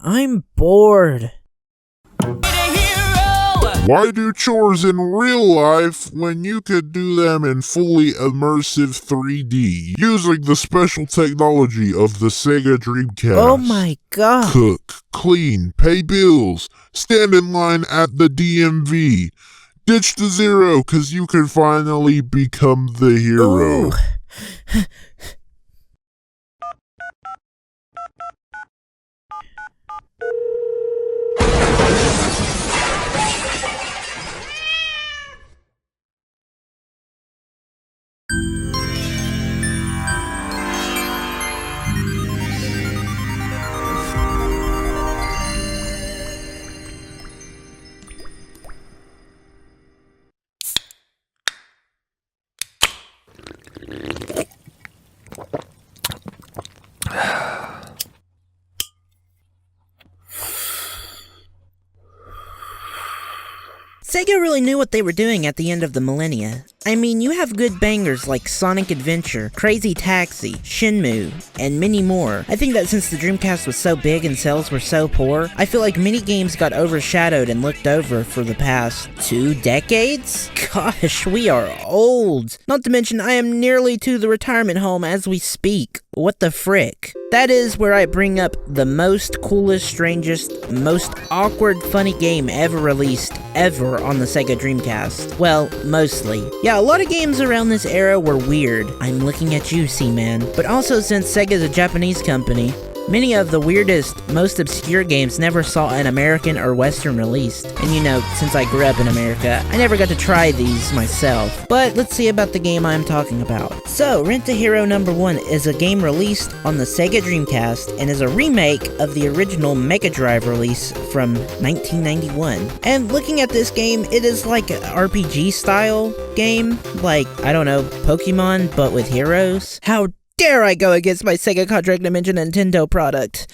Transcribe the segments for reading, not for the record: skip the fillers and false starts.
I'm bored. Why do chores in real life when you could do them in fully immersive 3D using the special technology of the SEGA dreamcast? Oh my god. Cook, clean, pay bills, stand in line at the DMV. Ditch the zero, cause you can finally become the hero. Ooh. Sega really knew what they were doing at the end of the millennia. I mean, you have good bangers like Sonic Adventure, Crazy Taxi, Shenmue, and many more. I think that since the Dreamcast was so big and sales were so poor, I feel like many games got overshadowed and looked over for the past 2 decades? Gosh, we are old. Not to mention, I am nearly to the retirement home as we speak. What the frick? That is where I bring up the most coolest, strangest, most awkward, funny game ever released, ever on the Sega Dreamcast. Well, mostly. Yeah, a lot of games around this era were weird. I'm looking at you, Seaman. But also, since Sega's a Japanese company, many of the weirdest, most obscure games never saw an American or Western release. And you know, since I grew up in America, I never got to try these myself. But let's see about the game I'm talking about. So, Rent-A-Hero number 1 is a game released on the Sega Dreamcast and is a remake of the original Mega Drive release from 1991. And looking at this game, it is like an RPG style game, like, I don't know, Pokemon, but with heroes. How dare I go against my Sega contract to mention a Nintendo product?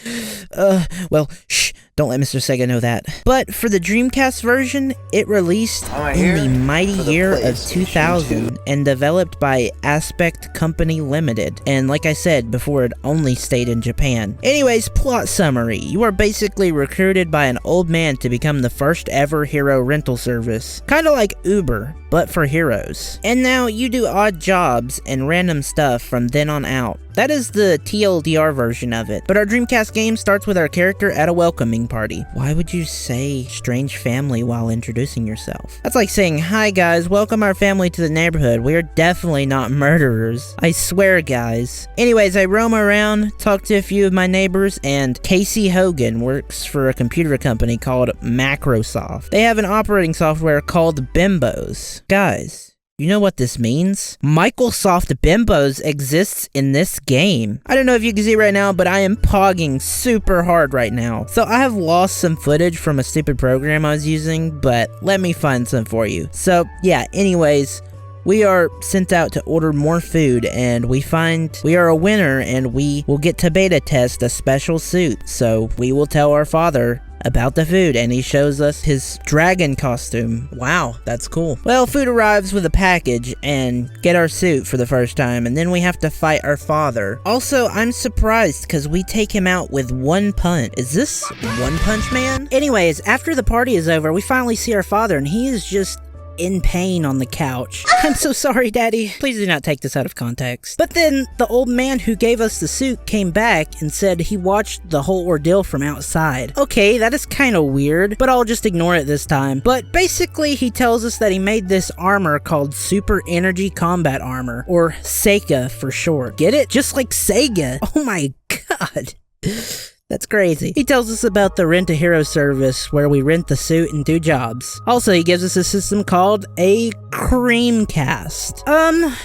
Well, shh, don't let Mr. Sega know that. But for the Dreamcast version, it released in the mighty year of 2000 and developed by Aspect Company Limited. And like I said before, it only stayed in Japan. Anyways, plot summary. You are basically recruited by an old man to become the first ever hero rental service. Kinda like Uber, but for heroes. And now you do odd jobs and random stuff from then on out. That is the TLDR version of it. But our Dreamcast game starts with our character at a welcoming party. Why would you say strange family while introducing yourself? That's like saying, hi guys, welcome our family to the neighborhood. We are definitely not murderers. I swear, guys. Anyways, I roam around, talk to a few of my neighbors, and Casey Hogan works for a computer company called Macrosoft. They have an operating software called Bimbos. Guys, you know what this means? Microsoft Bimbos exists in this game. I don't know if you can see right now, but I am pogging super hard right now. So I have lost some footage from a stupid program I was using, but let me find some for you. So yeah, anyways, we are sent out to order more food, and we find we are a winner, and we will get to beta test a special suit. So we will tell our father about the food, and he shows us his dragon costume. Wow, that's cool. Well, food arrives with a package and get our suit for the first time, and then we have to fight our father. Also, I'm surprised because we take him out with one punch. Is this One Punch Man? Anyways, after the party is over, we finally see our father, and he is just in pain on the couch. I'm so sorry, Daddy. Please do not take this out of context. But then the old man who gave us the suit came back and said he watched the whole ordeal from outside. Okay, that is kind of weird, but I'll just ignore it this time. But basically, he tells us that he made this armor called Super Energy Combat Armor, or SEGA for short. Get it? Just like Sega. Oh my god. That's crazy. He tells us about the Rent-A-Hero service where we rent the suit and do jobs. Also, he gives us a system called a Creamcast.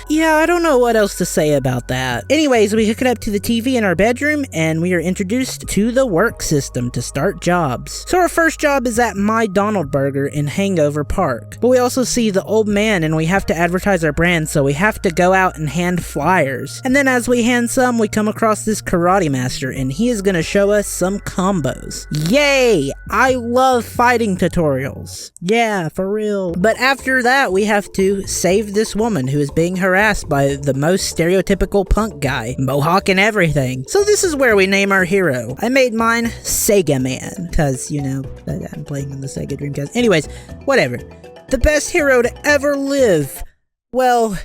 Yeah, I don't know what else to say about that. Anyways, we hook it up to the TV in our bedroom and we are introduced to the work system to start jobs. So our first job is at My Donald Burger in Hangover Park. But we also see the old man and we have to advertise our brand, so we have to go out and hand flyers. And then as we hand some, we come across this karate master and he is going to show us us some combos. Yay! I love fighting tutorials. Yeah, for real. But after that, we have to save this woman who is being harassed by the most stereotypical punk guy, mohawk and everything. So this is where we name our hero. I made mine Sega Man, because, you know, I'm playing on the Sega Dreamcast. Anyways, whatever. The best hero to ever live. Well,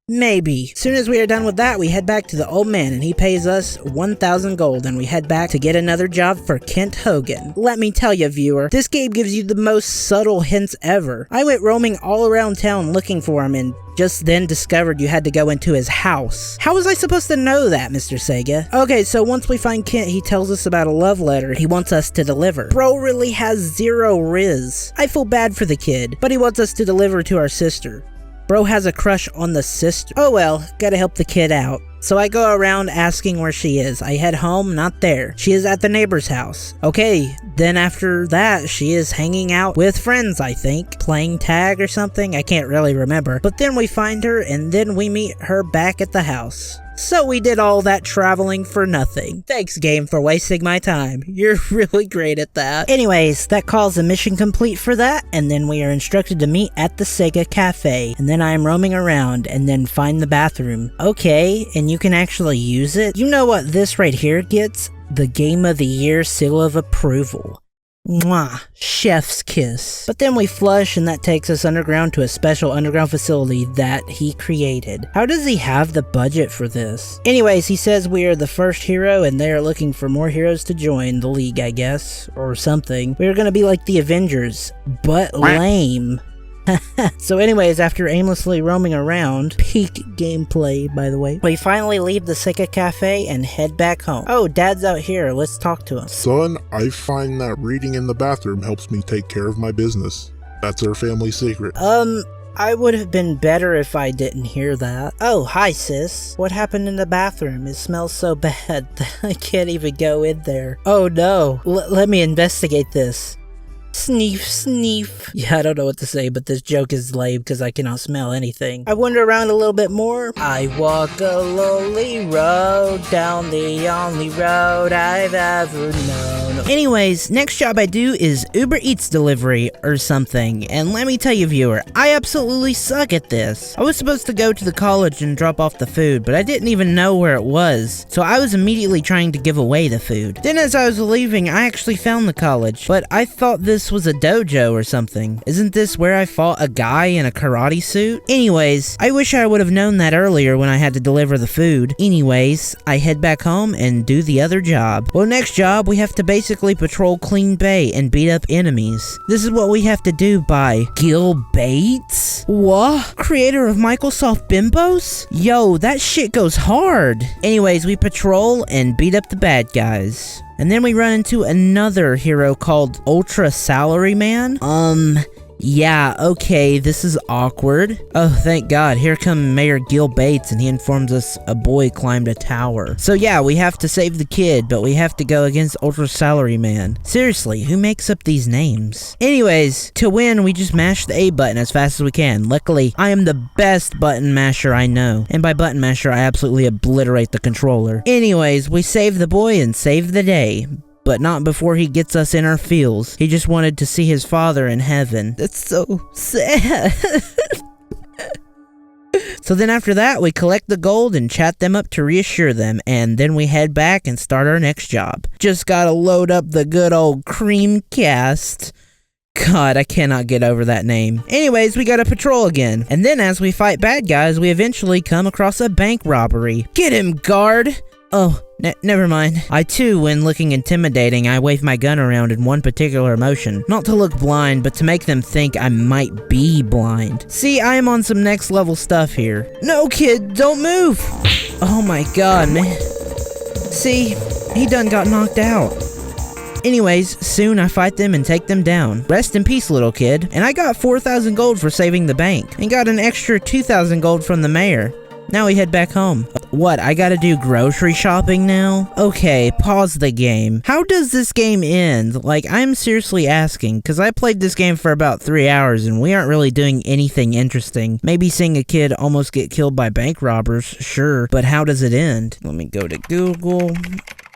maybe. Soon as we are done with that, we head back to the old man and he pays us 1,000 gold and we head back to get another job for Kent Hogan. Let me tell you, viewer, this game gives you the most subtle hints ever. I went roaming all around town looking for him and just then discovered you had to go into his house. How was I supposed to know that, Mr. Sega? Okay, so once we find Kent, he tells us about a love letter he wants us to deliver. Bro really has zero riz. I feel bad for the kid, but he wants us to deliver to our sister. Bro has a crush on the sister. Oh well, gotta help the kid out. So I go around asking where she is. I head home, not there. She is at the neighbor's house. Okay, then after that, she is hanging out with friends, I think. Playing tag or something? I can't really remember. But then we find her, and then we meet her back at the house. So we did all that traveling for nothing. Thanks, game, for wasting my time. You're really great at that. Anyways, that calls a mission complete for that, and then we are instructed to meet at the Sega Cafe. And then I am roaming around, and then find the bathroom. Okay, and you can actually use it? You know what this right here gets? The Game of the Year seal of approval. Mwah, chef's kiss. But then we flush and that takes us underground to a special underground facility that he created. How does he have the budget for this? Anyways, he says we are the first hero and they are looking for more heroes to join the league, I guess, or something. We are gonna be like the Avengers, but lame. So anyways, after aimlessly roaming around, peak gameplay by the way, we finally leave the Sega Cafe and head back home. Oh, Dad's out here, let's talk to him. Son, I find that reading in the bathroom helps me take care of my business. That's our family secret. I would have been better if I didn't hear that. Oh, hi sis. What happened in the bathroom? It smells so bad that I can't even go in there. Oh no, let me investigate this. Sneef, sneef. Yeah, I don't know what to say, but this joke is lame because I cannot smell anything. I wander around a little bit more. I walk a lonely road down the only road I've ever known. Anyways, next job I do is Uber Eats delivery or something. And let me tell you, viewer, I absolutely suck at this. I was supposed to go to the college and drop off the food, but I didn't even know where it was. So I was immediately trying to give away the food. Then as I was leaving, I actually found the college, but I thought this was a dojo or something. Isn't this where I fought a guy in a karate suit? Anyways, I wish I would have known that earlier when I had to deliver the food. Anyways, I head back home and do the other job. Well, next job, we have to basically patrol Clean Bay and beat up enemies. This is what we have to do by Gil Bates? What? Creator of Microsoft Bimbos? Yo, that shit goes hard. Anyways, we patrol and beat up the bad guys. And then we run into another hero called Ultra Salary Man. Yeah, okay, this is awkward. Oh, thank God, here come Mayor Gil Bates and he informs us a boy climbed a tower. So yeah, we have to save the kid, but we have to go against Ultra Salary Man. Seriously, who makes up these names? Anyways, to win, we just mash the A button as fast as we can. Luckily, I am the best button masher I know. And by button masher, I absolutely obliterate the controller. Anyways, we save the boy and save the day. But not before he gets us in our feels. He just wanted to see his father in heaven. That's so sad. So then after that, we collect the gold and chat them up to reassure them, and then we head back and start our next job. Just gotta load up the good old Dreamcast. God, I cannot get over that name. Anyways, we gotta patrol again. And then as we fight bad guys, we eventually come across a bank robbery. Get him, guard! Oh, never mind. I too, when looking intimidating, I wave my gun around in one particular motion. Not to look blind, but to make them think I might be blind. See, I am on some next level stuff here. No, kid, don't move! Oh my god, man. See, he done got knocked out. Anyways, soon I fight them and take them down. Rest in peace, little kid. And I got 4,000 gold for saving the bank. And got an extra 2,000 gold from the mayor. Now we head back home. What, I gotta do grocery shopping now? Okay, pause the game. How does this game end? Like, I'm seriously asking, because I played this game for about 3 hours and we aren't really doing anything interesting. Maybe seeing a kid almost get killed by bank robbers, sure, but how does it end? Let me go to Google.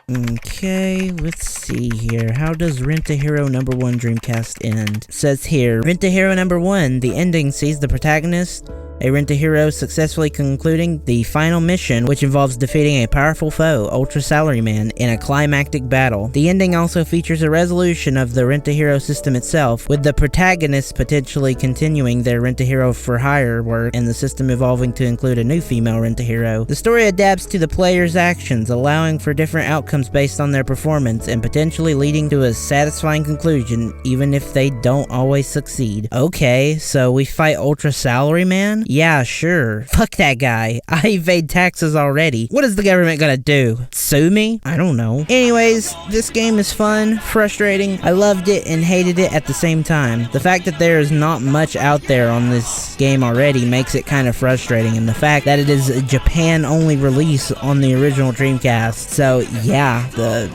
Okay, let's see here. How does Rent-A-Hero number 1 Dreamcast end? It says here, Rent-A-Hero number 1, the ending sees the protagonist, a Rent-A-Hero, successfully concluding the final mission, which involves defeating a powerful foe, Ultra Salaryman, in a climactic battle. The ending also features a resolution of the Rent-A-Hero system itself, with the protagonist potentially continuing their Rent-A-Hero for hire work, and the system evolving to include a new female Rent-A-Hero. The story adapts to the player's actions, allowing for different outcomes based on their performance, and potentially leading to a satisfying conclusion, even if they don't always succeed. Okay, so we fight Ultra Salaryman? Yeah, sure. Fuck that guy. I evade taxes already. What is the government gonna do? Sue me? I don't know. Anyways, this game is fun, frustrating. I loved it and hated it at the same time. The fact that there is not much out there on this game already makes it kind of frustrating, and the fact that it is a Japan-only release on the original Dreamcast. So yeah,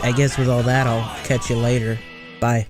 I guess with all that, I'll catch you later. Bye.